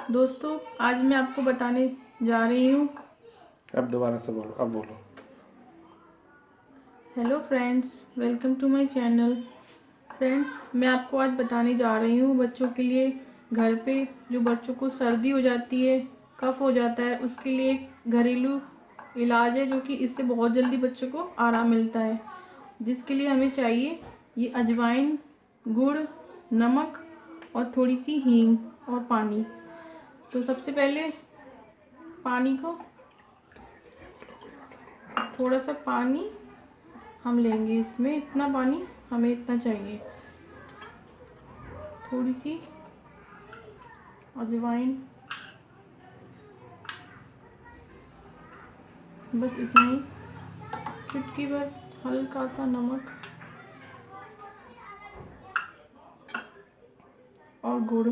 दोस्तों, आज मैं आपको बताने जा रही हूँ। अब दोबारा से बोलो, अब बोलो। Hello friends, welcome to my channel. Friends, मैं आपको आज बताने जा रही हूँ बच्चों के लिए घर पे जो बच्चों को सर्दी हो जाती है, कफ हो जाता है, उसके लिए एक घरेलू इलाज है जो कि इससे बहुत जल्दी बच्चों को आराम मिलता है। जिसके लिए हमें चाहिए ये अजवाइन, गुड़, नमक और थोड़ी सी हींग और पानी। तो सबसे पहले पानी को, थोड़ा सा पानी हम लेंगे। इसमें इतना पानी हमें इतना चाहिए। थोड़ी सी अजवाइन, बस इतना ही। चुटकी भर हल्का सा नमक और गुड़।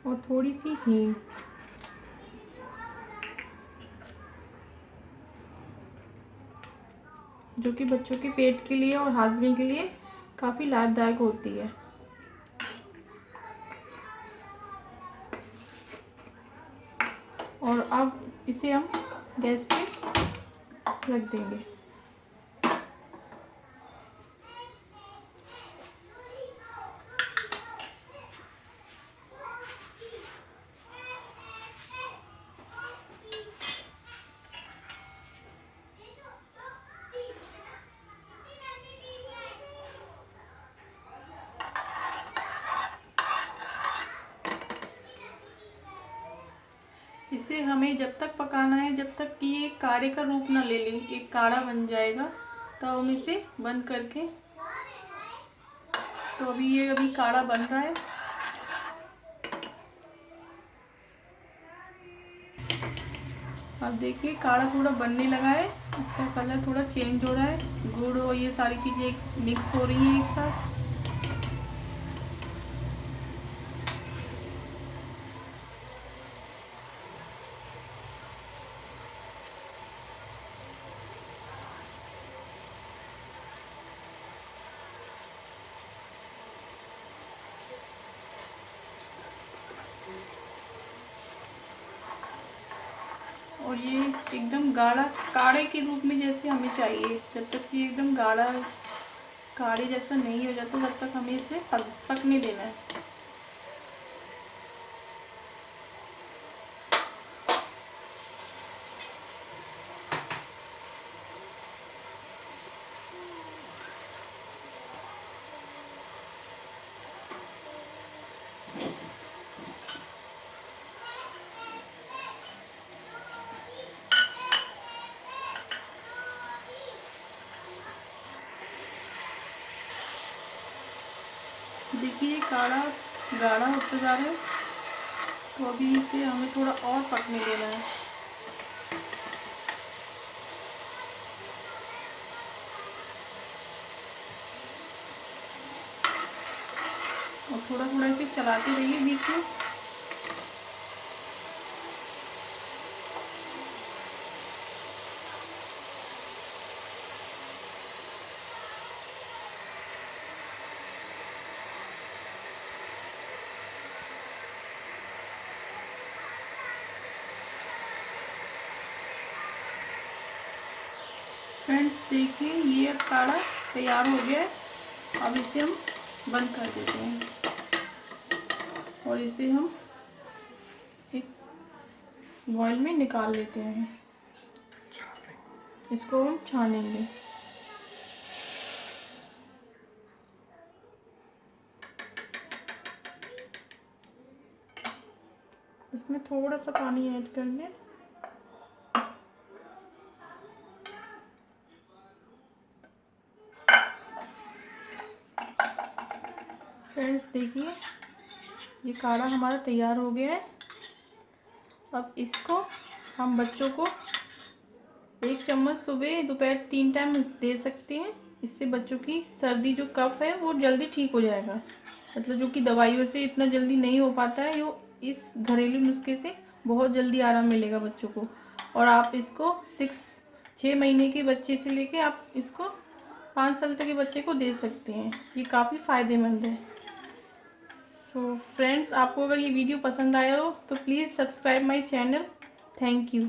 और थोड़ी सी हींग। जो कि बच्चों के पेट के लिए और हाजमे के लिए काफ़ी लाभदायक होती है। और अब इसे हम गैस पे रख देंगे। इसे हमें जब तक पकाना है जब तक कि ये काढ़े का रूप ना ले ले, एक काढ़ा बन जाएगा, तो हम इसे बंद करके। तो अभी काढ़ा बन रहा है। अब देखिए काढ़ा थोड़ा बनने लगा है, इसका कलर थोड़ा चेंज हो रहा है। गुड़ और ये सारी चीज़ें मिक्स हो रही हैं एक साथ। और ये एकदम गाढ़ा काढ़े के रूप में जैसे हमें चाहिए। जब तक ये एकदम गाढ़ा काढ़े जैसा नहीं हो जाता तब तक हमें इसे पकने देना है। देखिए काढ़ा गाढ़ा होता जा रहा है, तो अभी इसे हमें थोड़ा और पकने देना है। और थोड़ा थोड़ा इसे चलाते रहिए बीच में। फ्रेंड्स देखिए ये अब काढ़ा तैयार हो गया है। अब इसे हम बंद कर देते हैं और इसे हम एक बॉयल में निकाल लेते हैं। इसको हम छानेंगे। इसमें थोड़ा सा पानी ऐड कर लें। फ्रेंड्स देखिए ये काढ़ा हमारा तैयार हो गया है। अब इसको हम बच्चों को 1 चम्मच सुबह दोपहर 3 टाइम दे सकते हैं। इससे बच्चों की सर्दी जो कफ है वो जल्दी ठीक हो जाएगा। मतलब जो कि दवाइयों से इतना जल्दी नहीं हो पाता है, वो इस घरेलू नुस्खे से बहुत जल्दी आराम मिलेगा बच्चों को। और आप इसको 6 महीने के बच्चे से लेके आप इसको 5 साल तक के बच्चे को दे सकते हैं। ये काफ़ी फ़ायदेमंद है। सो फ्रेंड्स, आपको अगर ये वीडियो पसंद आया हो तो please subscribe my channel. Thank you.